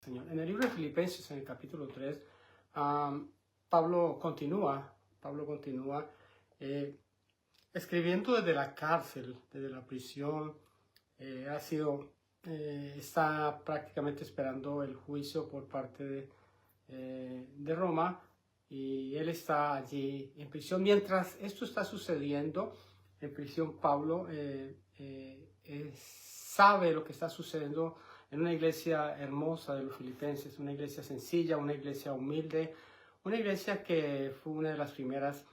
Señor. En el libro de Filipenses, en el capítulo 3, Pablo continúa escribiendo desde la cárcel, desde la prisión. Está prácticamente esperando el juicio por parte de Roma, y él está allí en prisión. Mientras esto está sucediendo en prisión, Pablo sabe lo que está sucediendo en una iglesia hermosa de los filipenses, una iglesia sencilla, una iglesia humilde, una iglesia que fue una de las primeras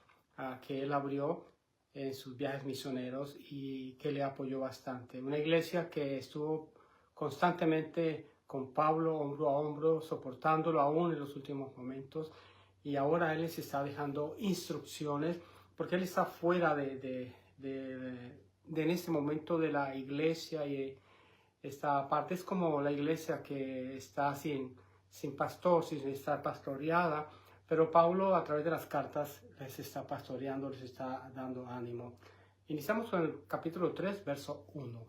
que él abrió en sus viajes misioneros y que le apoyó bastante. Una iglesia que estuvo constantemente con Pablo hombro a hombro, soportándolo aún en los últimos momentos, y ahora él les está dejando instrucciones porque él está fuera en este momento de la iglesia, y esta parte es como la iglesia que está sin pastor, sin estar pastoreada, pero Pablo a través de las cartas les está pastoreando, les está dando ánimo. Iniciamos con el capítulo 3, verso 1.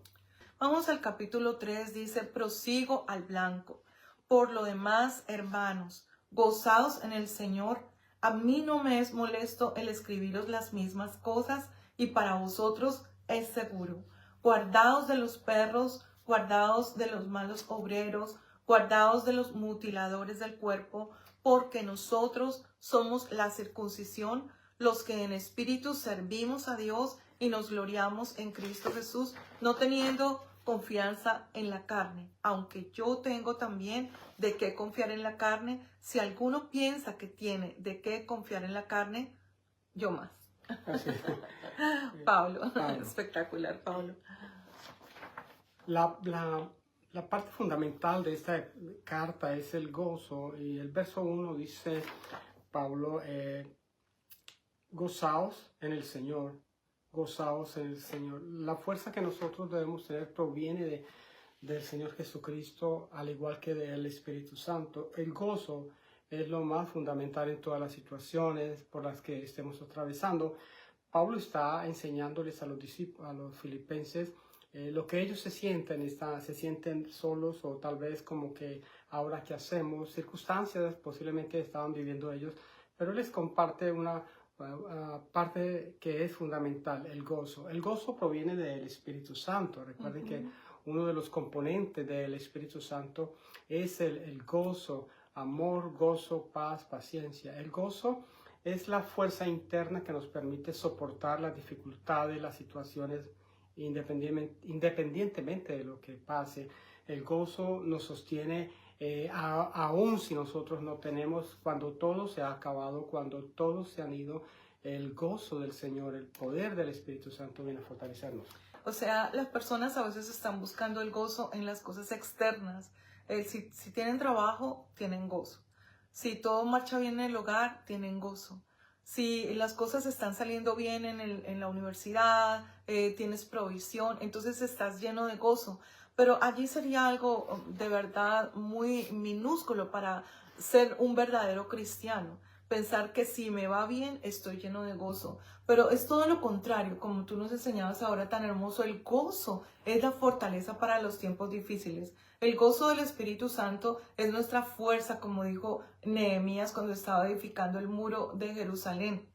Vamos al capítulo 3, dice: prosigo al blanco. Por lo demás, hermanos, gozaos en el Señor. A mí no me es molesto el escribiros las mismas cosas, y para vosotros es seguro. Guardaos de los perros, guardaos de los malos obreros, guardaos de los mutiladores del cuerpo, porque nosotros somos la circuncisión, los que en espíritu servimos a Dios y nos gloriamos en Cristo Jesús, no teniendo confianza en la carne, aunque yo tengo también de qué confiar en la carne. Si alguno piensa que tiene de qué confiar en la carne, yo más. Pablo, espectacular, Pablo. La parte fundamental de esta carta es el gozo, y el verso 1 dice Pablo: gozaos en el Señor, gozaos en el Señor. La fuerza que nosotros debemos tener proviene del Señor Jesucristo, al igual que del Espíritu Santo. El gozo es lo más fundamental en todas las situaciones por las que estemos atravesando. Pablo está enseñándoles a los filipenses lo que ellos se sienten solos, o tal vez como que ahora qué hacemos, circunstancias posiblemente estaban viviendo ellos, pero les comparte una parte que es fundamental: el gozo. El gozo proviene del Espíritu Santo. Recuerden que uno de los componentes del Espíritu Santo es el gozo: amor, gozo, paz, paciencia. El gozo es la fuerza interna que nos permite soportar las dificultades, las situaciones, independientemente de lo que pase. El gozo nos sostiene aún si nosotros no tenemos, cuando todo se ha acabado, cuando todos se han ido. El gozo del Señor, el poder del Espíritu Santo viene a fortalecernos. O sea, las personas a veces están buscando el gozo en las cosas externas. Si tienen trabajo, tienen gozo. Si todo marcha bien en el hogar, tienen gozo. Si las cosas están saliendo bien en la universidad, tienes provisión, entonces estás lleno de gozo. Pero allí sería algo de verdad muy minúsculo para ser un verdadero cristiano. Pensar que si me va bien, estoy lleno de gozo. Pero es todo lo contrario, como tú nos enseñabas ahora tan hermoso. El gozo es la fortaleza para los tiempos difíciles. El gozo del Espíritu Santo es nuestra fuerza, como dijo Nehemías cuando estaba edificando el muro de Jerusalén.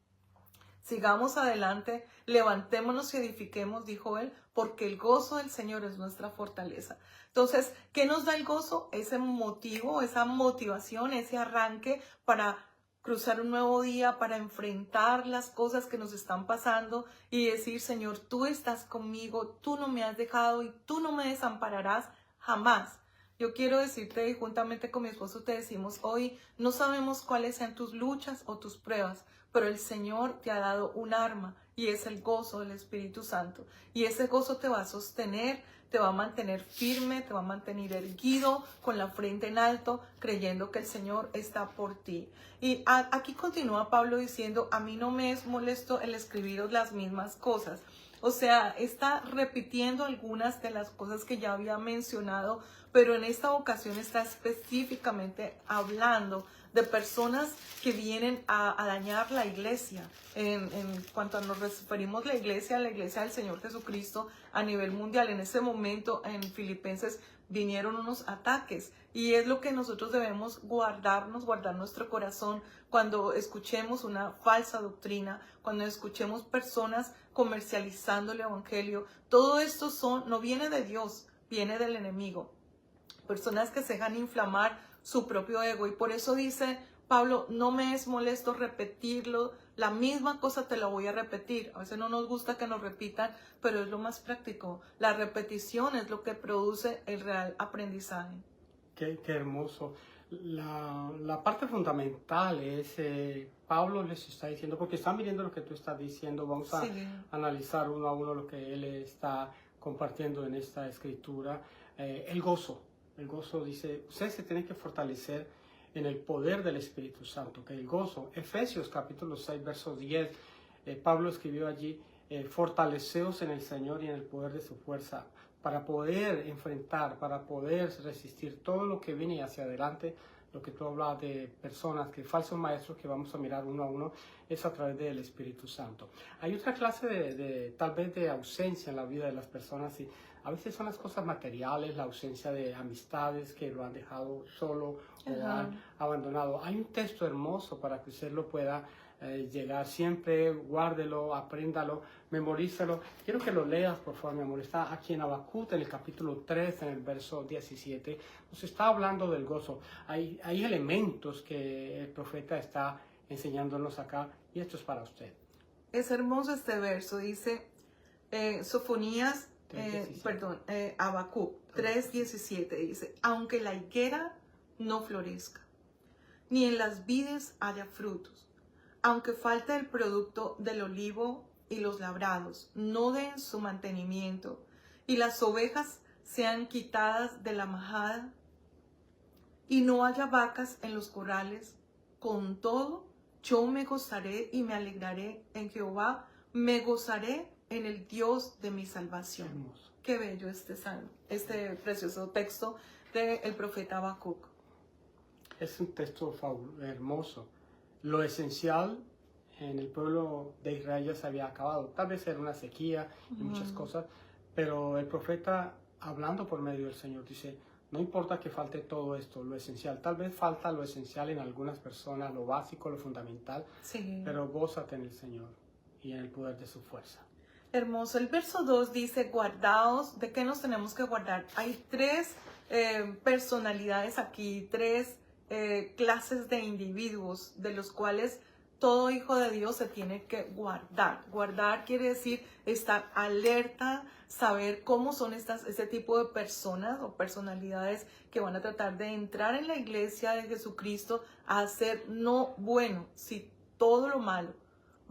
Sigamos adelante, levantémonos y edifiquemos, dijo él, porque el gozo del Señor es nuestra fortaleza. Entonces, ¿qué nos da el gozo? Ese motivo, esa motivación, ese arranque para cruzar un nuevo día, para enfrentar las cosas que nos están pasando y decir: Señor, tú estás conmigo, tú no me has dejado y tú no me desampararás jamás. Yo quiero decirte, y juntamente con mi esposo te decimos hoy: no sabemos cuáles sean tus luchas o tus pruebas, pero el Señor te ha dado un arma, y es el gozo del Espíritu Santo. Y ese gozo te va a sostener, te va a mantener firme, te va a mantener erguido, con la frente en alto, creyendo que el Señor está por ti. Y aquí continúa Pablo diciendo: a mí no me es molesto el escribiros las mismas cosas. O sea, está repitiendo algunas de las cosas que ya había mencionado, pero en esta ocasión está específicamente hablando de personas que vienen a dañar la iglesia. En cuanto nos referimos a la iglesia del Señor Jesucristo a nivel mundial, en ese momento en Filipenses vinieron unos ataques y es lo que nosotros debemos guardar nuestro corazón cuando escuchemos una falsa doctrina, cuando escuchemos personas comercializando el evangelio. Todo esto no viene de Dios, viene del enemigo. Personas que se dejan inflamar su propio ego y por eso dice Pablo, no me es molesto repetirlo, la misma cosa te la voy a repetir. A veces no nos gusta que nos repitan, pero es lo más práctico. La repetición es lo que produce el real aprendizaje. Qué hermoso. La parte fundamental es, Pablo les está diciendo, porque están viendo lo que tú estás diciendo, vamos a analizar uno a uno lo que él está compartiendo en esta escritura. El gozo dice, ustedes se tienen que fortalecer en el poder del Espíritu Santo, que el gozo, Efesios capítulo 6, verso 10, Pablo escribió allí, fortaleceos en el Señor y en el poder de su fuerza, para poder enfrentar, para poder resistir todo lo que viene hacia adelante. Lo que tú hablas de personas, que falsos maestros que vamos a mirar uno a uno, es a través del Espíritu Santo. Hay otra clase tal vez de ausencia en la vida de las personas y a veces son las cosas materiales, la ausencia de amistades que lo han dejado solo o han abandonado. Hay un texto hermoso para que usted lo pueda llegar siempre, guárdelo, apréndalo, memorízalo. Quiero que lo leas, por favor, mi amor. Está aquí en Habacuc, en el capítulo 3, en el verso 17. Nos está hablando del gozo. Hay elementos que el profeta está enseñándonos acá y esto es para usted. Es hermoso este verso, dice Sofonías, Habacuc 3:17, dice, aunque la higuera no florezca, ni en las vides haya frutos, aunque falte el producto del olivo y los labrados no den su mantenimiento, y las ovejas sean quitadas de la majada, y no haya vacas en los corrales, con todo yo me gozaré y me alegraré en Jehová, me gozaré en el Dios de mi salvación. Hermoso. Qué bello este precioso texto del profeta Habacuc. Es un texto hermoso. Lo esencial en el pueblo de Israel ya se había acabado. Tal vez era una sequía y muchas cosas, pero el profeta, hablando por medio del Señor, dice, no importa que falte todo esto, lo esencial. Tal vez falta lo esencial en algunas personas, lo básico, lo fundamental, pero gózate en el Señor y en el poder de su fuerza. Hermoso. El verso 2 dice, guardaos. ¿De qué nos tenemos que guardar? Hay tres personalidades aquí, tres clases de individuos de los cuales todo hijo de Dios se tiene que guardar. Guardar quiere decir estar alerta, saber cómo son este tipo de personas o personalidades que van a tratar de entrar en la iglesia de Jesucristo a hacer no bueno, si todo lo malo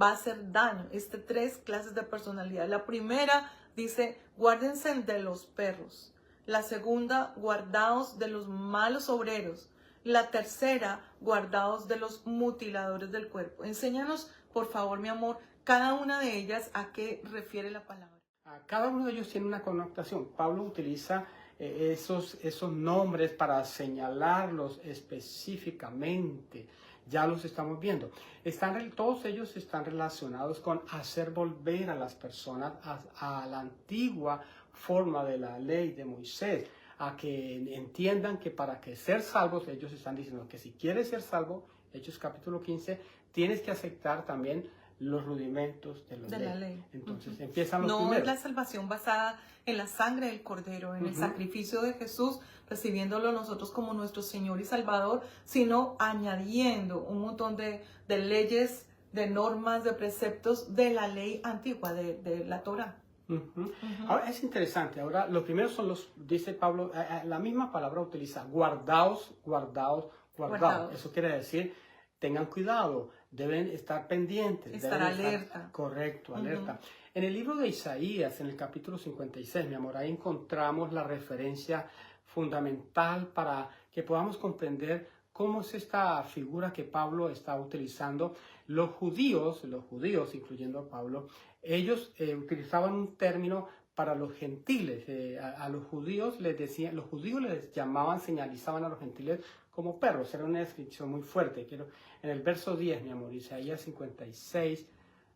va a hacer daño. Tres clases de personalidad. La primera dice, guárdense de los perros. La segunda, guardaos de los malos obreros. La tercera, guardaos de los mutiladores del cuerpo. Enséñanos, por favor, mi amor, cada una de ellas a qué refiere la palabra. Cada uno de ellos tiene una connotación. Pablo utiliza esos nombres para señalarlos específicamente. Ya los estamos viendo. Todos ellos están relacionados con hacer volver a las personas a la antigua forma de la ley de Moisés, a que entiendan que para que ser salvos, ellos están diciendo que si quieres ser salvo, Hechos capítulo 15, tienes que aceptar también los rudimentos de la ley. Entonces empiezan los primeros. No es la salvación basada en la sangre del Cordero, en el sacrificio de Jesús, recibiéndolo nosotros como nuestro Señor y Salvador, sino añadiendo un montón de leyes, de normas, de preceptos de la ley antigua, de la Torá. Ahora es interesante, ahora los primeros son dice Pablo, la misma palabra utiliza, guardaos. Eso quiere decir, tengan cuidado, deben estar pendientes. Estar alerta. Correcto, alerta. En el libro de Isaías, en el capítulo 56, mi amor, ahí encontramos la referencia fundamental para que podamos comprender cómo es esta figura que Pablo está utilizando. Los judíos, incluyendo a Pablo, ellos utilizaban un término para los gentiles. A los judíos les llamaban, señalizaban a los gentiles como perros. Era una descripción muy fuerte. En el verso 10, mi amor, Isaías 56,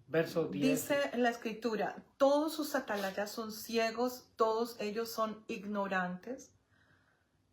verso 10. Dice en la escritura, todos sus atalayas son ciegos, todos ellos son ignorantes,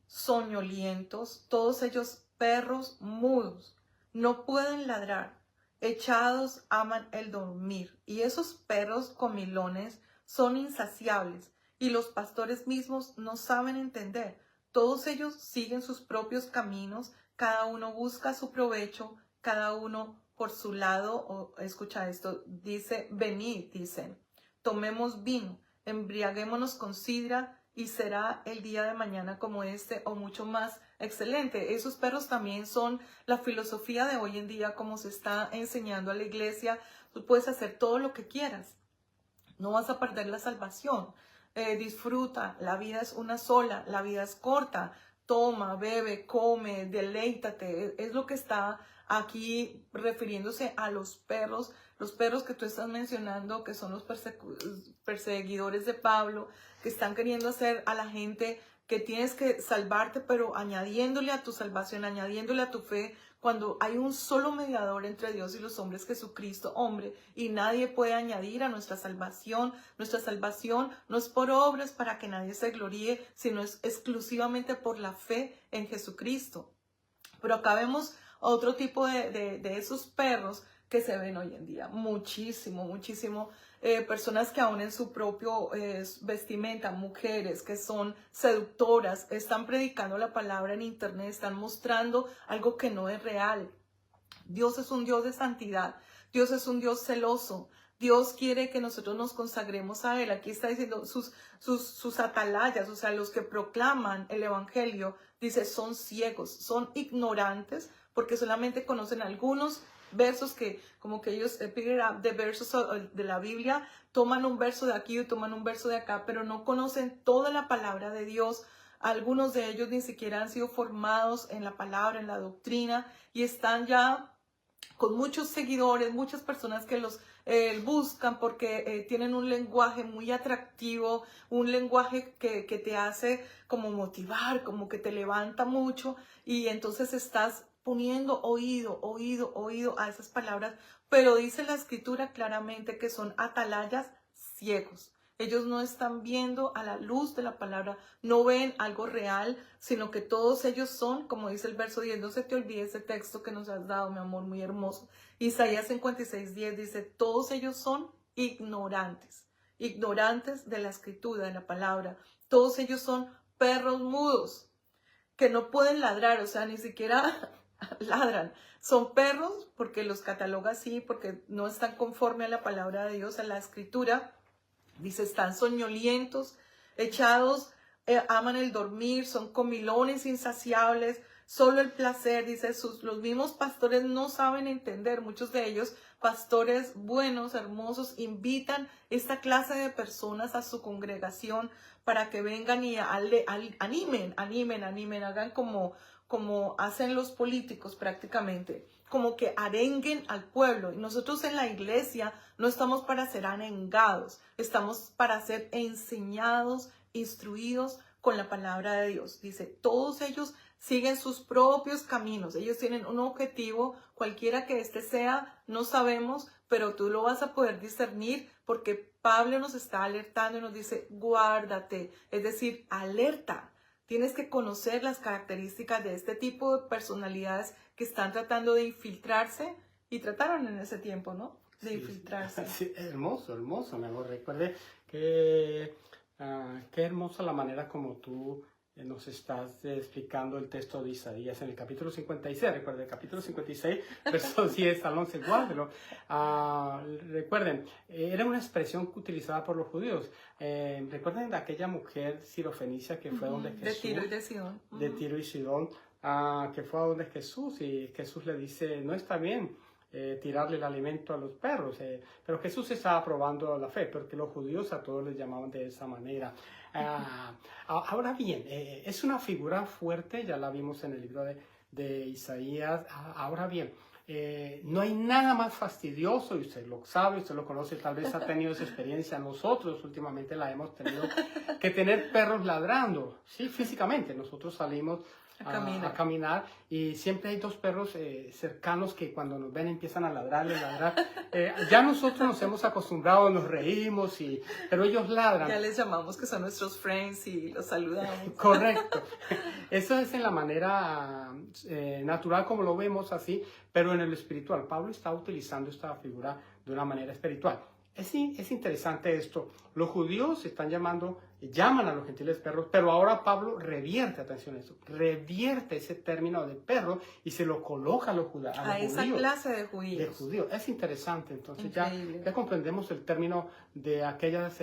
soñolientos, todos ellos perros mudos, no pueden ladrar, echados aman el dormir. Y esos perros comilones son insaciables, y los pastores mismos no saben entender. Todos ellos siguen sus propios caminos, cada uno busca su provecho, cada uno por su lado. Escucha esto, dice, venid, dicen, tomemos vino, embriaguémonos con sidra, y será el día de mañana como este o mucho más excelente. Esos perros también son la filosofía de hoy en día, como se está enseñando a la iglesia. Tú puedes hacer todo lo que quieras, no vas a perder la salvación. Disfruta, la vida es una sola, la vida es corta. Toma, bebe, come, deleítate. Es lo que está aquí refiriéndose a los perros que tú estás mencionando, que son los perseguidores de Pablo, que están queriendo hacer a la gente que tienes que salvarte, pero añadiéndole a tu salvación, añadiéndole a tu fe, cuando hay un solo mediador entre Dios y los hombres, Jesucristo, hombre, y nadie puede añadir a nuestra salvación. Nuestra salvación no es por obras para que nadie se gloríe, sino es exclusivamente por la fe en Jesucristo. Pero acá vemos otro tipo de esos perros que se ven hoy en día, muchísimo, personas que aún en su propio vestimenta, mujeres que son seductoras, están predicando la palabra en internet, están mostrando algo que no es real. Dios es un Dios de santidad, Dios es un Dios celoso. Dios quiere que nosotros nos consagremos a Él. Aquí está diciendo sus atalayas, o sea, los que proclaman el evangelio, dice, son ciegos, son ignorantes, porque solamente conocen algunos versos que, como que ellos piden de versos de la Biblia, toman un verso de aquí y toman un verso de acá, pero no conocen toda la palabra de Dios. Algunos de ellos ni siquiera han sido formados en la palabra, en la doctrina, y están ya con muchos seguidores, muchas personas que los buscan porque tienen un lenguaje muy atractivo, un lenguaje que te hace como motivar, como que te levanta mucho, y entonces estás poniendo oído a esas palabras, pero dice la escritura claramente que son atalayas ciegos. Ellos no están viendo a la luz de la palabra, no ven algo real, sino que todos ellos son, como dice el verso 10, no se te olvide ese texto que nos has dado, mi amor, muy hermoso. Isaías 56:10 dice, todos ellos son ignorantes de la escritura, de la palabra. Todos ellos son perros mudos, que no pueden ladrar, o sea, ni siquiera ladran. Son perros porque los cataloga así, porque no están conforme a la palabra de Dios, a la escritura. Dice, están soñolientos, echados, aman el dormir, son comilones insaciables, solo el placer. Dice, los mismos pastores no saben entender. Muchos de ellos, pastores buenos, hermosos, invitan esta clase de personas a su congregación para que vengan y animen, hagan como hacen los políticos prácticamente, como que arenguen al pueblo. Y nosotros en la iglesia no estamos para ser arengados, estamos para ser enseñados, instruidos con la palabra de Dios. Dice, todos ellos siguen sus propios caminos, ellos tienen un objetivo, cualquiera que este sea, no sabemos, pero tú lo vas a poder discernir porque Pablo nos está alertando y nos dice, guárdate, es decir, alerta. Tienes que conocer las características de este tipo de personalidades que están tratando de infiltrarse y trataron en ese tiempo, ¿no? De infiltrarse. Sí, hermoso, mi amor. Recuerde que qué hermosa la manera como tú nos estás explicando el texto de Isaías en el capítulo 56. Recuerden, el capítulo 56, versos 10 al 11, guárdelo. Recuerden, era una expresión utilizada por los judíos. Recuerden de aquella mujer sirofenicia que fue donde Jesús. De Tiro y de Sidón. De Tiro y Sidón, que fue a donde Jesús, y Jesús le dice, no está bien tirarle el alimento a los perros, pero Jesús estaba probando la fe, porque los judíos a todos les llamaban de esa manera. Ahora bien, es una figura fuerte, ya la vimos en el libro de Isaías. Ahora bien, no hay nada más fastidioso, y usted lo sabe, usted lo conoce, tal vez ha tenido esa experiencia, nosotros últimamente la hemos tenido, que tener perros ladrando, ¿sí? Físicamente, nosotros salimos a caminar y siempre hay dos perros cercanos que cuando nos ven empiezan a ladrar. Ya nosotros nos hemos acostumbrado, nos reímos, pero ellos ladran. Ya les llamamos que son nuestros friends y los saludamos. Correcto. Eso es en la manera natural como lo vemos así, pero en el espiritual. Pablo está utilizando esta figura de una manera espiritual. Es interesante esto. Los judíos llaman a los gentiles perros, pero ahora Pablo revierte, atención a esto, revierte ese término de perro y se lo coloca a los judíos. A esa clase de judíos. Es interesante, entonces ya comprendemos el término de aquellas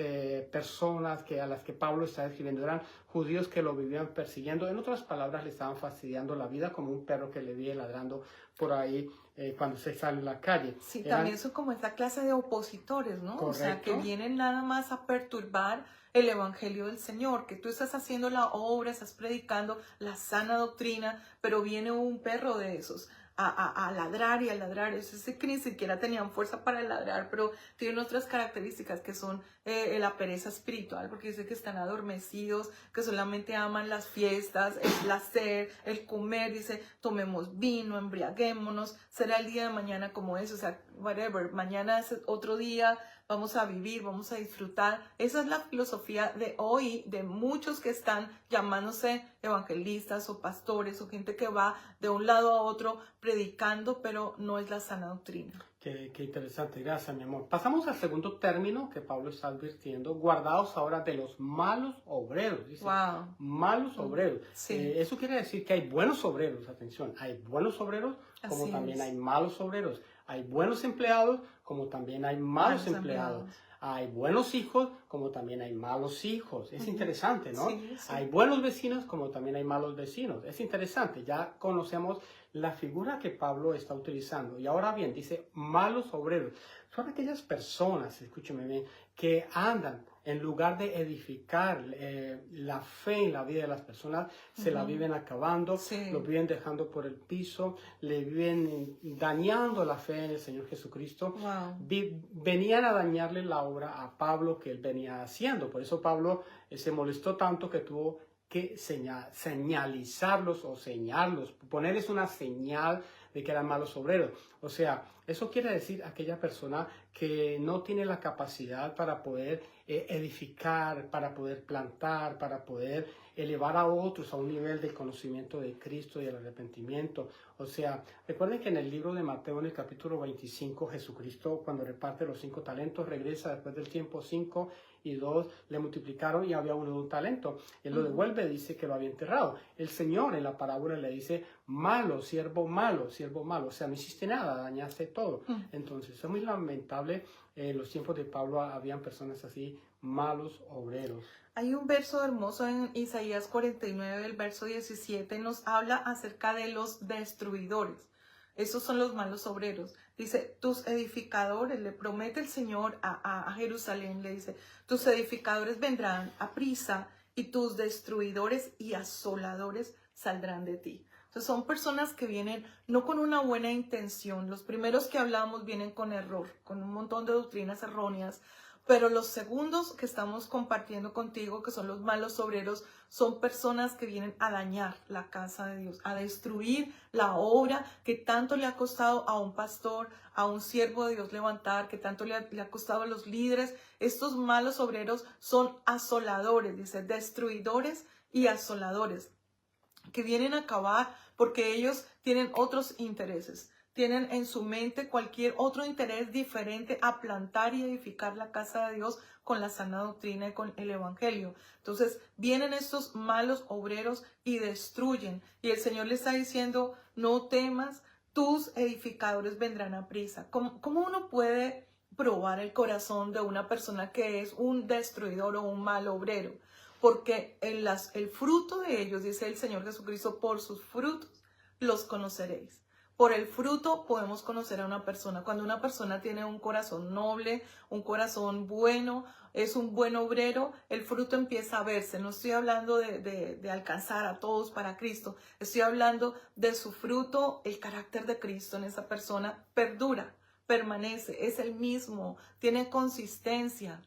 personas a las que Pablo está describiendo. Eran judíos que lo vivían persiguiendo. En otras palabras, le estaban fastidiando la vida como un perro que le viene ladrando por ahí cuando se sale en la calle. Sí, también son como esta clase de opositores, ¿no? Correcto. O sea, que vienen nada más a perturbar el evangelio del Señor, que tú estás haciendo la obra, estás predicando la sana doctrina, pero viene un perro de esos a ladrar y a ladrar. Es que ni siquiera tenían fuerza para ladrar, pero tienen otras características que son la pereza espiritual, porque dice que están adormecidos, que solamente aman las fiestas, el placer, el comer. Dice, tomemos vino, embriaguémonos, será el día de mañana como eso, o sea, whatever, mañana es otro día, vamos a vivir, vamos a disfrutar. Esa es la filosofía de hoy, de muchos que están llamándose evangelistas o pastores o gente que va de un lado a otro predicando, pero no es la sana doctrina. Qué interesante, gracias mi amor. Pasamos al segundo término que Pablo está advirtiendo, guardaos ahora de los malos obreros. Dice, wow. Malos obreros. Sí. Eso quiere decir que hay buenos obreros, atención, hay buenos obreros como Así también es. hay malos obreros. Hay buenos empleados como también hay malos empleados. Hay buenos hijos como también hay malos hijos. Es interesante, ¿no? Sí, sí. Hay buenos vecinos como también hay malos vecinos. Es interesante, ya conocemos la figura que Pablo está utilizando. Y ahora bien, dice malos obreros. Son aquellas personas, escúcheme bien, que andan en lugar de edificar la fe en la vida de las personas, se la viven acabando, lo viven dejando por el piso, le viven dañando la fe en el Señor Jesucristo. Wow. Venían a dañarle la obra a Pablo que él venía haciendo. Por eso Pablo se molestó tanto que tuvo que señalizarlos o señalarlos, ponerles una señal de que eran malos obreros. O sea, eso quiere decir aquella persona que no tiene la capacidad para poder edificar, para poder plantar, para poder elevar a otros a un nivel de conocimiento de Cristo y del arrepentimiento. O sea, recuerden que en el libro de Mateo, en el capítulo 25, Jesucristo, cuando reparte los 5 talentos, regresa después del tiempo 5 y 2 le multiplicaron y había uno de un talento. Él lo devuelve, dice que lo había enterrado. El Señor en la parábola le dice, malo, siervo malo, siervo malo. O sea, no hiciste nada, dañaste todo. Entonces, es muy lamentable. En los tiempos de Pablo habían personas así, malos obreros. Hay un verso hermoso en Isaías 49, el verso 17, nos habla acerca de los destruidores. Esos son los malos obreros. Dice, tus edificadores, le promete el Señor a Jerusalén, le dice, tus edificadores vendrán a prisa y tus destruidores y asoladores saldrán de ti. Entonces son personas que vienen no con una buena intención. Los primeros que hablamos vienen con error, con un montón de doctrinas erróneas. Pero los segundos que estamos compartiendo contigo, que son los malos obreros, son personas que vienen a dañar la casa de Dios, a destruir la obra que tanto le ha costado a un pastor, a un siervo de Dios levantar, que tanto le ha costado a los líderes. Estos malos obreros son asoladores, dice, destruidores y asoladores, que vienen a acabar porque ellos tienen otros intereses. Tienen en su mente cualquier otro interés diferente a plantar y edificar la casa de Dios con la sana doctrina y con el evangelio. Entonces vienen estos malos obreros y destruyen. Y el Señor le está diciendo, no temas, tus edificadores vendrán a prisa. ¿Cómo uno puede probar el corazón de una persona que es un destruidor o un mal obrero? Porque el fruto de ellos, dice el Señor Jesucristo, por sus frutos los conoceréis. Por el fruto podemos conocer a una persona. Cuando una persona tiene un corazón noble, un corazón bueno, es un buen obrero, el fruto empieza a verse. No estoy hablando de alcanzar a todos para Cristo. Estoy hablando de su fruto, el carácter de Cristo en esa persona perdura, permanece, es el mismo, tiene consistencia.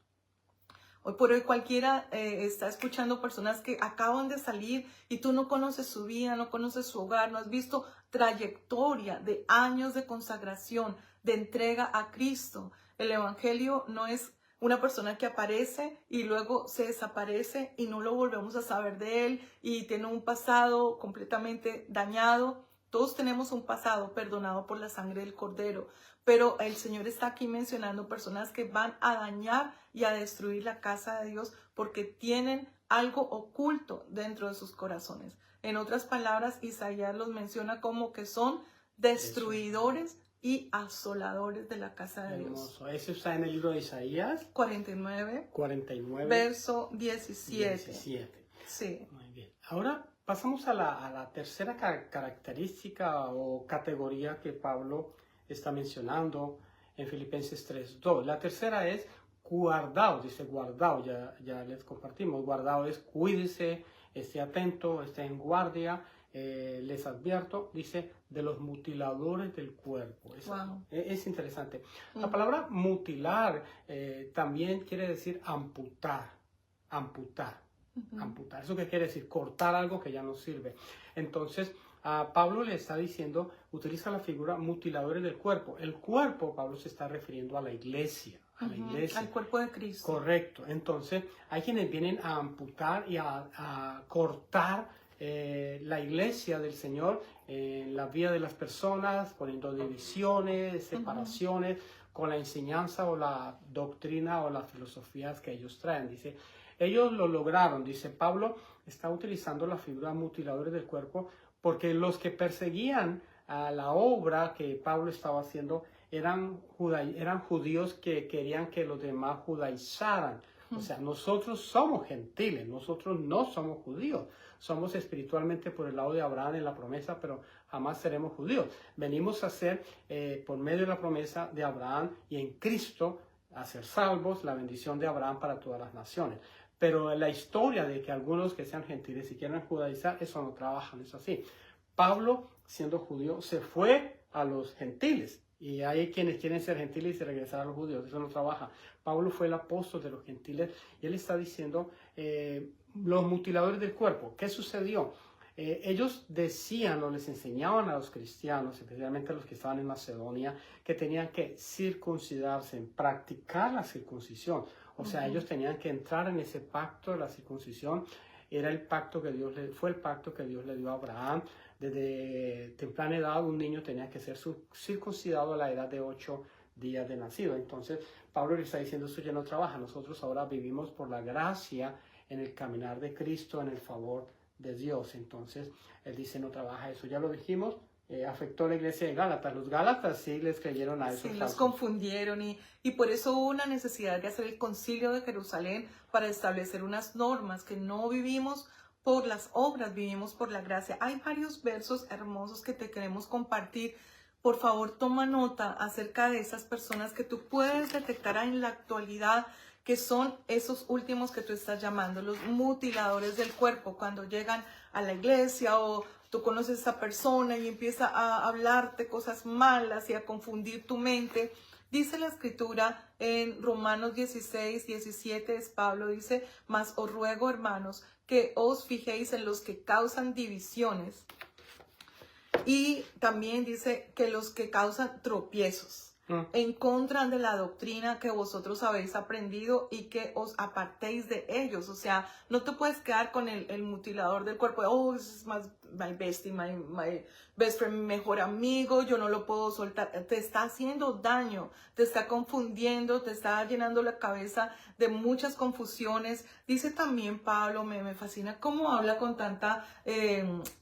Hoy por hoy cualquiera está escuchando personas que acaban de salir y tú no conoces su vida, no conoces su hogar, no has visto trayectoria de años de consagración, de entrega a Cristo. El evangelio no es una persona que aparece y luego se desaparece y no lo volvemos a saber de él y tiene un pasado completamente dañado. Todos tenemos un pasado perdonado por la sangre del Cordero, pero el Señor está aquí mencionando personas que van a dañar y a destruir la casa de Dios porque tienen algo oculto dentro de sus corazones. En otras palabras, Isaías los menciona como que son destruidores y asoladores de la casa de Dios. Eso está en el libro de Isaías 49, verso 17. Sí. Muy bien. Ahora pasamos a la tercera característica o categoría que Pablo está mencionando en Filipenses 3:2. La tercera es guardado, dice guardado, ya les compartimos. Guardado es cuídese, esté atento, esté en guardia. Les advierto, dice, de los mutiladores del cuerpo. Es interesante. La palabra mutilar también quiere decir amputar. Amputar. ¿Eso qué quiere decir? Cortar algo que ya no sirve. Entonces, a Pablo le está diciendo, utiliza la figura mutiladores del cuerpo. El cuerpo, Pablo se está refiriendo a la iglesia. Al cuerpo de Cristo. Correcto. Entonces, hay quienes vienen a amputar y a cortar la iglesia del Señor en la vida de las personas, poniendo divisiones, separaciones, con la enseñanza o la doctrina o las filosofías que ellos traen. Dice, ellos lo lograron, dice Pablo, está utilizando la figura mutiladores del cuerpo porque los que perseguían a la obra que Pablo estaba haciendo eran judíos que querían que los demás judaizaran. O sea, nosotros somos gentiles, nosotros no somos judíos. Somos espiritualmente por el lado de Abraham en la promesa, pero jamás seremos judíos. Venimos a ser, por medio de la promesa de Abraham y en Cristo, a ser salvos, la bendición de Abraham para todas las naciones. Pero la historia de que algunos que sean gentiles y quieran judaizar, eso no trabaja, no es así. Pablo, siendo judío, se fue a los gentiles. Y hay quienes quieren ser gentiles y se regresar a los judíos. Eso no trabaja. Pablo fue el apóstol de los gentiles y él está diciendo los mutiladores del cuerpo. ¿Qué sucedió? Ellos decían o les enseñaban a los cristianos, especialmente a los que estaban en Macedonia, que tenían que circuncidarse, practicar la circuncisión. O sea, ellos tenían que entrar en ese pacto de la circuncisión. Era el pacto que fue el pacto que Dios le dio a Abraham. Desde temprana edad un niño tenía que ser circuncidado a la edad de 8 días de nacido. Entonces Pablo le está diciendo, eso ya no trabaja. Nosotros ahora vivimos por la gracia en el caminar de Cristo, en el favor de Dios. Entonces él dice, no trabaja eso. Ya lo dijimos, afectó a la iglesia de Gálatas. Los Gálatas sí les creyeron a eso. Sí, los confundieron y por eso hubo una necesidad de hacer el concilio de Jerusalén para establecer unas normas que no vivimos por las obras, vivimos por la gracia. Hay varios versos hermosos que te queremos compartir. Por favor, toma nota acerca de esas personas que tú puedes detectar en la actualidad, que son esos últimos que tú estás llamando, los mutiladores del cuerpo, cuando llegan a la iglesia o tú conoces a esa persona y empieza a hablarte cosas malas y a confundir tu mente. Dice la Escritura en Romanos 16, 17, Pablo dice, mas os ruego, hermanos, que os fijéis en los que causan divisiones. Y también dice que los que causan tropiezos en contra de la doctrina que vosotros habéis aprendido y que os apartéis de ellos. O sea, no te puedes quedar con el mutilador del cuerpo. Oh, this is my bestie, my best friend, mi mejor amigo, yo no lo puedo soltar. Te está haciendo daño, te está confundiendo, te está llenando la cabeza de muchas confusiones. Dice también Pablo, me fascina cómo habla con tanta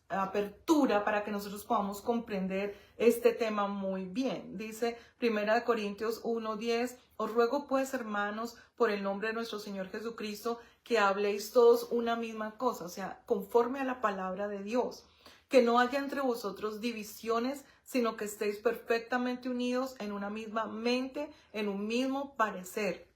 apertura para que nosotros podamos comprender este tema muy bien. Dice 1 Corintios 1:10, os ruego pues, hermanos, por el nombre de nuestro Señor Jesucristo, que habléis todos una misma cosa, o sea, conforme a la palabra de Dios, que no haya entre vosotros divisiones, sino que estéis perfectamente unidos en una misma mente, en un mismo parecer.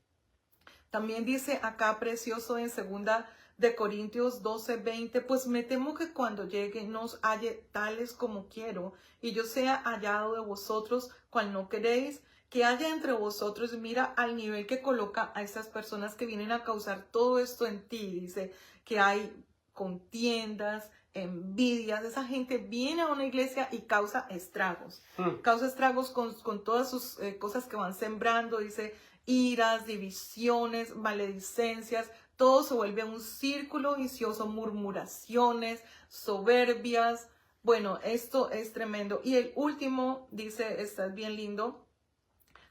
También dice acá precioso en 2 Corintios 12:20, pues me temo que cuando llegue no os halle tales como quiero, y yo sea hallado de vosotros cual no queréis, que haya entre vosotros, mira al nivel que coloca a estas personas que vienen a causar todo esto en ti, dice que hay contiendas, envidias, esa gente viene a una iglesia y causa estragos, causa estragos con todas sus cosas que van sembrando, dice iras, divisiones, maledicencias, todo se vuelve un círculo vicioso, murmuraciones, soberbias. Bueno, esto es tremendo. Y el último dice, está bien lindo,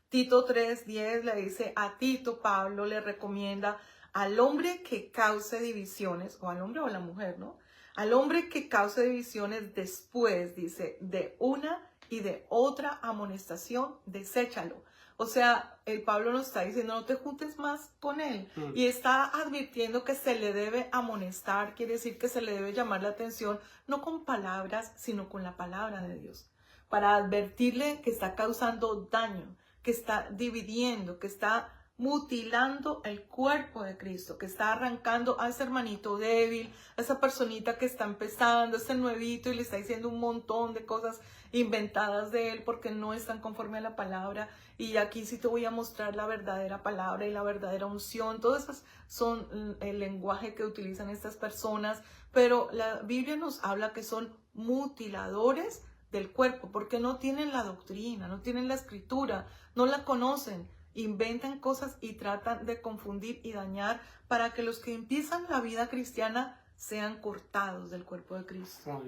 Tito 3:10 le dice a Tito, Pablo le recomienda al hombre que cause divisiones, o al hombre o a la mujer, ¿no? Al hombre que cause divisiones después, dice, de una y de otra amonestación, deséchalo. O sea, el Pablo nos está diciendo, no te juntes más con él. Y está advirtiendo que se le debe amonestar, quiere decir que se le debe llamar la atención, no con palabras, sino con la palabra de Dios. Para advertirle que está causando daño, que está dividiendo, que está mutilando el cuerpo de Cristo, que está arrancando a ese hermanito débil, a esa personita que está empezando, ese nuevito, y le está diciendo un montón de cosas inventadas de él porque no están conforme a la palabra. Y aquí sí te voy a mostrar la verdadera palabra y la verdadera unción. Todas esas son el lenguaje que utilizan estas personas, pero la Biblia nos habla que son mutiladores del cuerpo, porque no tienen la doctrina, no tienen la escritura, no la conocen, inventan cosas y tratan de confundir y dañar para que los que empiezan la vida cristiana sean cortados del cuerpo de Cristo.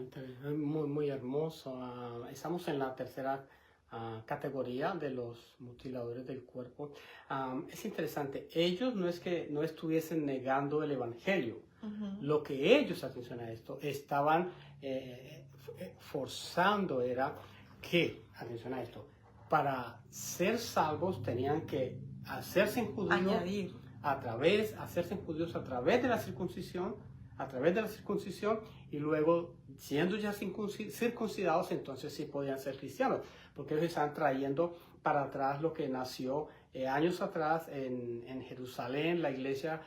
Muy, muy hermoso. Estamos en la tercera categoría de los mutiladores del cuerpo. Es interesante, ellos no es que no estuviesen negando el evangelio. Lo que ellos, atención a esto, estaban forzando era que, atención a esto, para ser salvos tenían que hacerse judíos hacerse judíos a través de la circuncisión, y luego, siendo ya circuncidados, entonces sí podían ser cristianos, porque ellos están trayendo para atrás lo que nació años atrás en Jerusalén, la iglesia,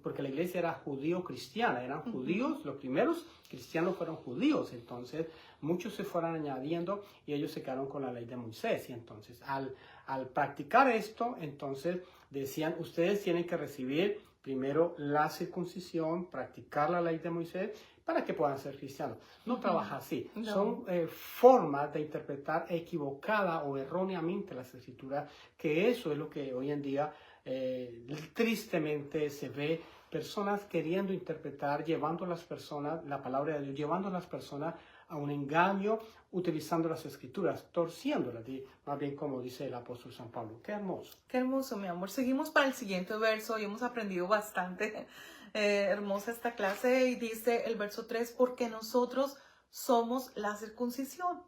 porque la iglesia era judío-cristiana, eran judíos, los primeros cristianos fueron judíos, entonces muchos se fueron añadiendo y ellos se quedaron con la ley de Moisés, y entonces al practicar esto, entonces decían, ustedes tienen que recibir primero la circuncisión, practicar la ley de Moisés, para que puedan ser cristianos. No trabaja así. No. Son formas de interpretar equivocada o erróneamente las escrituras, que eso es lo que hoy en día tristemente se ve, personas queriendo interpretar, llevando a las personas, la palabra de Dios, llevando a las personas a un engaño, utilizando las escrituras, torciéndolas, más bien como dice el apóstol San Pablo. Qué hermoso. Qué hermoso, mi amor. Seguimos para el siguiente verso y hemos aprendido bastante. Hermosa esta clase, y dice el verso 3, porque nosotros somos la circuncisión,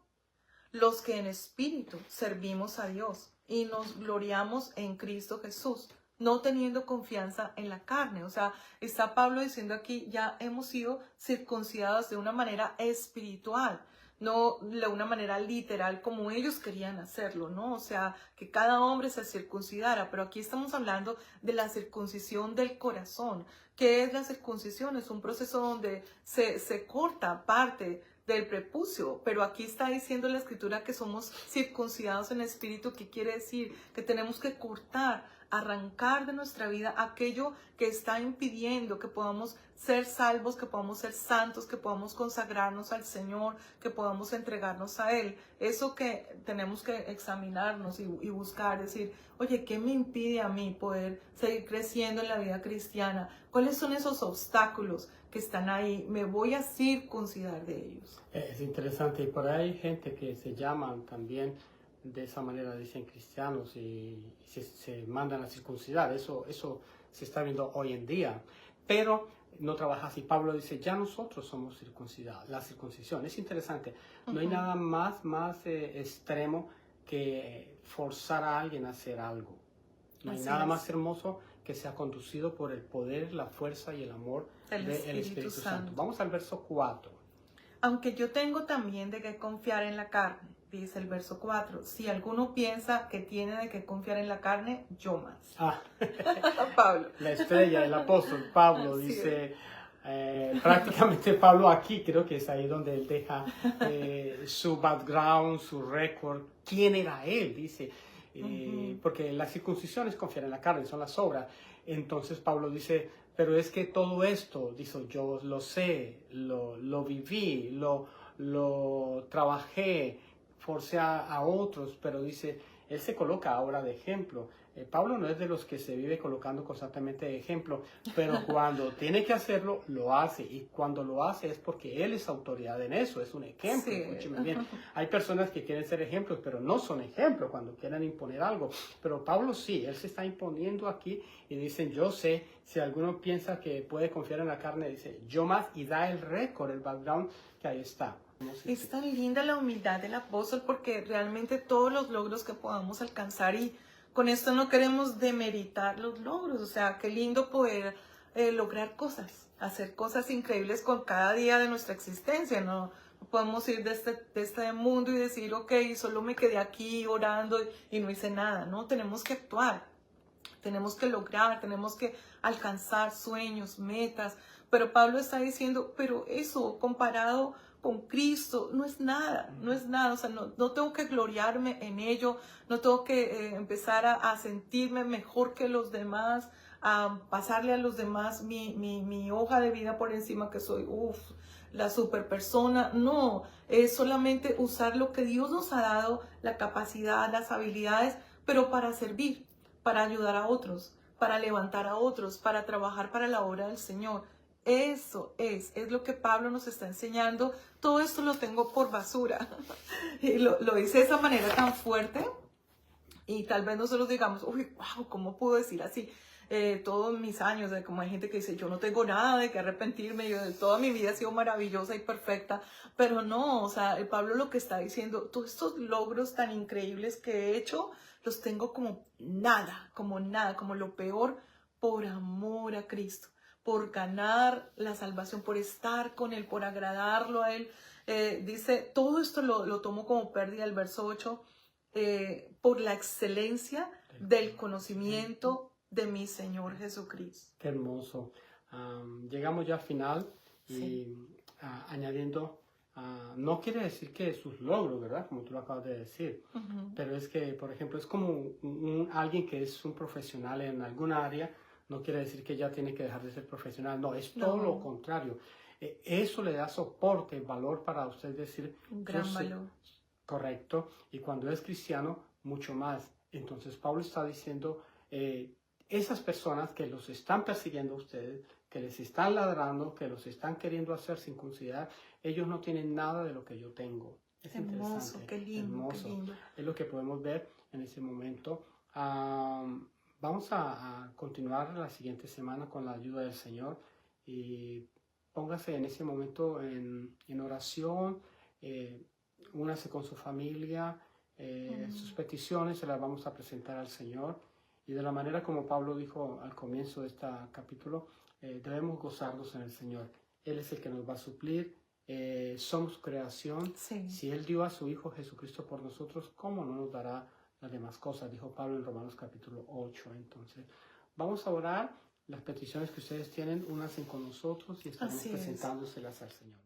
los que en espíritu servimos a Dios y nos gloriamos en Cristo Jesús, no teniendo confianza en la carne. O sea, está Pablo diciendo aquí, ya hemos sido circuncidados de una manera espiritual, no de una manera literal como ellos querían hacerlo, ¿no? O sea, que cada hombre se circuncidara, pero aquí estamos hablando de la circuncisión del corazón. ¿Qué es la circuncisión? Es un proceso donde se corta parte del prepucio, pero aquí está diciendo la escritura que somos circuncidados en espíritu, que quiere decir que tenemos que cortar, arrancar de nuestra vida aquello que está impidiendo que podamos ser salvos, que podamos ser santos, que podamos consagrarnos al Señor, que podamos entregarnos a Él. Eso que tenemos que examinarnos y buscar, decir, oye, ¿qué me impide a mí poder seguir creciendo en la vida cristiana? ¿Cuáles son esos obstáculos que están ahí? Me voy a circuncidar de ellos. Es interesante, y por ahí hay gente que se llaman también de esa manera, dicen cristianos, y se mandan a circuncidar. Eso se está viendo hoy en día, pero no trabaja así. Pablo dice, ya nosotros somos circuncidados, la circuncisión. Es interesante, no hay nada más extremo que forzar a alguien a hacer algo. No hay nada más hermoso que sea conducido por el poder, la fuerza y el amor del Espíritu Santo. Vamos al verso 4. aunque yo tengo también de qué confiar en la carne, dice el verso 4. Si alguno piensa que tiene de qué confiar en la carne, yo más. Ah, Pablo. la estrella, el apóstol Pablo Así dice, prácticamente Pablo aquí creo que es ahí donde él deja su background, su récord, quién era él, dice, porque la circuncisión es confiar en la carne, son las obras. Entonces Pablo dice, pero es que todo esto, dice, yo lo sé, lo viví, lo trabajé, forcé a otros, pero dice, él se coloca ahora de ejemplo. Pablo no es de los que se vive colocando constantemente de ejemplo, pero cuando tiene que hacerlo, lo hace. Y cuando lo hace es porque él es autoridad en eso, es un ejemplo. Sí. Escúcheme bien. Hay personas que quieren ser ejemplos, pero no son ejemplos cuando quieren imponer algo. Pero Pablo sí, él se está imponiendo aquí y dicen, yo sé, si alguno piensa que puede confiar en la carne, dice, yo más, y da el récord, el background que ahí está. No sé Es tan linda la humildad del apóstol porque realmente todos los logros que podamos alcanzar, y con esto no queremos demeritar los logros, o sea, qué lindo poder lograr cosas, hacer cosas increíbles con cada día de nuestra existencia, ¿no? No podemos ir de este mundo y decir, ok, solo me quedé aquí orando y no hice nada, ¿no? Tenemos que actuar, tenemos que lograr, tenemos que alcanzar sueños, metas, pero Pablo está diciendo, pero eso comparado con Cristo no es nada, no es nada, o sea, no tengo que gloriarme en ello, no tengo que empezar a sentirme mejor que los demás, a pasarle a los demás mi hoja de vida por encima, que soy, la super persona. No, es solamente usar lo que Dios nos ha dado, la capacidad, las habilidades, pero para servir, para ayudar a otros, para levantar a otros, para trabajar para la obra del Señor. Eso es lo que Pablo nos está enseñando. Todo esto lo tengo por basura. Y lo dice de esa manera tan fuerte. Y tal vez nosotros digamos, uy, wow, ¿cómo puedo decir así? Todos mis años, como hay gente que dice, yo no tengo nada de que arrepentirme, toda mi vida ha sido maravillosa y perfecta, pero no, o sea, Pablo lo que está diciendo, todos estos logros tan increíbles que he hecho, los tengo como nada, como lo peor, por amor a Cristo, por ganar la salvación, por estar con Él, por agradarlo a Él. Dice, todo esto lo tomo como pérdida, el verso 8, por la excelencia del conocimiento de mi Señor Jesucristo. Qué hermoso. Llegamos ya al final y Sí. añadiendo, no quiere decir que sus logros, ¿verdad? Como tú lo acabas de decir, pero es que, por ejemplo, es como alguien que es un profesional en alguna área, no quiere decir que ya tiene que dejar de ser profesional, no, es todo lo contrario. Eso le da soporte, valor para usted decir, Un gran yo sé, valor. correcto, y cuando es cristiano, mucho más. Entonces, Pablo está diciendo, esas personas que los están persiguiendo a ustedes, que les están ladrando, que los están queriendo hacer sin considerar, ellos no tienen nada de lo que yo tengo. Es Hermoso, interesante, qué lindo, hermoso. qué lindo. Es lo que podemos ver en ese momento. Vamos a continuar la siguiente semana con la ayuda del Señor y póngase en ese momento en oración, únase con su familia, sus peticiones se las vamos a presentar al Señor. Y de la manera como Pablo dijo al comienzo de este capítulo, debemos gozarnos en el Señor. Él es el que nos va a suplir, somos creación. Sí. Si Él dio a su Hijo Jesucristo por nosotros, ¿cómo no nos dará las demás cosas? Dijo Pablo en Romanos capítulo 8. Entonces, vamos a orar. Las peticiones que ustedes tienen, únanse con nosotros y estaremos presentándoselas al Señor.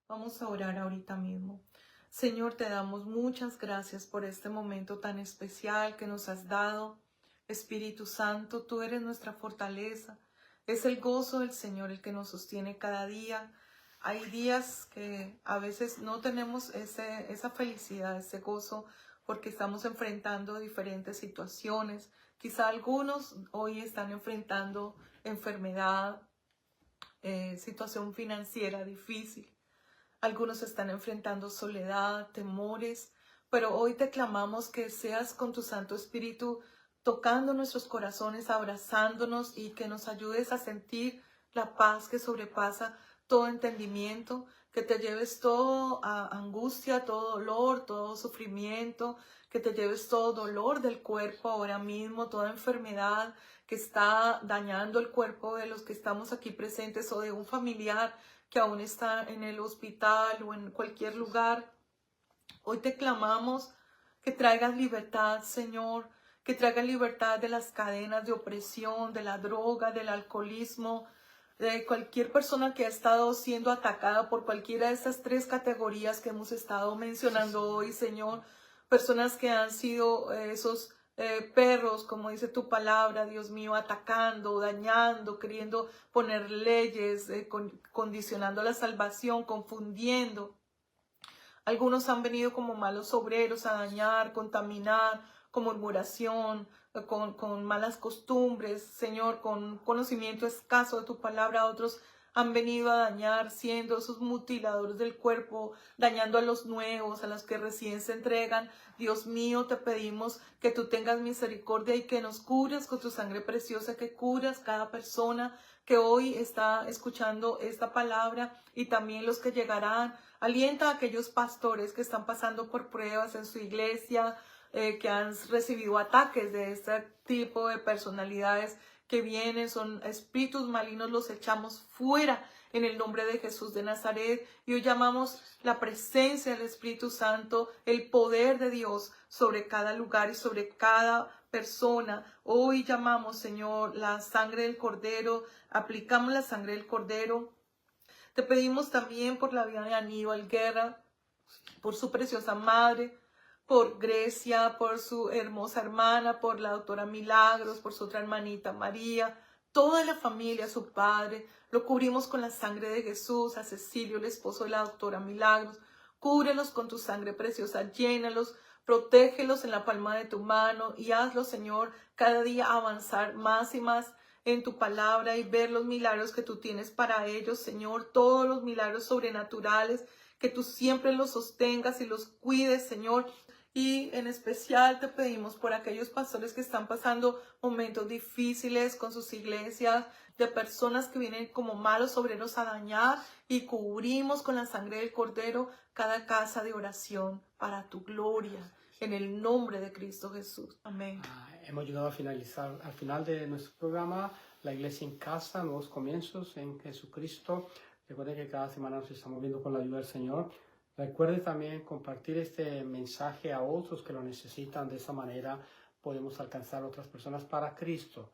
Vamos a orar ahorita mismo. Señor, te damos muchas gracias por este momento tan especial que nos has dado. Espíritu Santo, tú eres nuestra fortaleza. Es el gozo del Señor el que nos sostiene cada día. Hay días que a veces no tenemos esa felicidad, ese gozo, porque estamos enfrentando diferentes situaciones. Quizá algunos hoy están enfrentando enfermedad, situación financiera difícil. Algunos están enfrentando soledad, temores, pero hoy te clamamos que seas con tu Santo Espíritu tocando nuestros corazones, abrazándonos y que nos ayudes a sentir la paz que sobrepasa todo entendimiento, que te lleves toda angustia, todo dolor, todo sufrimiento, que te lleves todo dolor del cuerpo ahora mismo, toda enfermedad que está dañando el cuerpo de los que estamos aquí presentes o de un familiar que aún está en el hospital o en cualquier lugar. Hoy te clamamos que traigas libertad, Señor, que traigas libertad de las cadenas de opresión, de la droga, del alcoholismo, de cualquier persona que ha estado siendo atacada por cualquiera de estas 3 categorías que hemos estado mencionando hoy, Señor. Personas que han sido esos perros, como dice tu palabra, Dios mío, atacando, dañando, queriendo poner leyes, condicionando la salvación, confundiendo. Algunos han venido como malos obreros a dañar, contaminar, con murmuración, con malas costumbres, Señor, con conocimiento escaso de tu palabra. Otros han venido a dañar, siendo esos mutiladores del cuerpo, dañando a los nuevos, a los que recién se entregan. Dios mío, te pedimos que tú tengas misericordia y que nos cures con tu sangre preciosa, que curas cada persona que hoy está escuchando esta palabra y también los que llegarán. Alienta a aquellos pastores que están pasando por pruebas en su iglesia, que han recibido ataques de este tipo de personalidades que vienen, son espíritus malignos, los echamos fuera en el nombre de Jesús de Nazaret. Y hoy llamamos la presencia del Espíritu Santo, el poder de Dios sobre cada lugar y sobre cada persona. Hoy llamamos, Señor, la sangre del Cordero, aplicamos la sangre del Cordero. Te pedimos también por la vida de Aníbal Guerra, por su preciosa madre, por Grecia, por su hermosa hermana, por la doctora Milagros, por su otra hermanita María, toda la familia, su padre. Lo cubrimos con la sangre de Jesús, a Cecilio, el esposo de la doctora Milagros. Cúbrelos con tu sangre preciosa, llénalos, protégelos en la palma de tu mano y hazlo, Señor, cada día avanzar más y más en tu palabra y ver los milagros que tú tienes para ellos, Señor, todos los milagros sobrenaturales, que tú siempre los sostengas y los cuides, Señor. Y en especial te pedimos por aquellos pastores que están pasando momentos difíciles con sus iglesias, de personas que vienen como malos obreros a dañar, y cubrimos con la sangre del Cordero cada casa de oración para tu gloria, en el nombre de Cristo Jesús. Amén. Hemos llegado a finalizar, al final de nuestro programa, La Iglesia en Casa, Nuevos Comienzos en Jesucristo. Recuerden que cada semana nos estamos viendo con la ayuda del Señor. Recuerden también compartir este mensaje a otros que lo necesitan. De esa manera podemos alcanzar a otras personas para Cristo.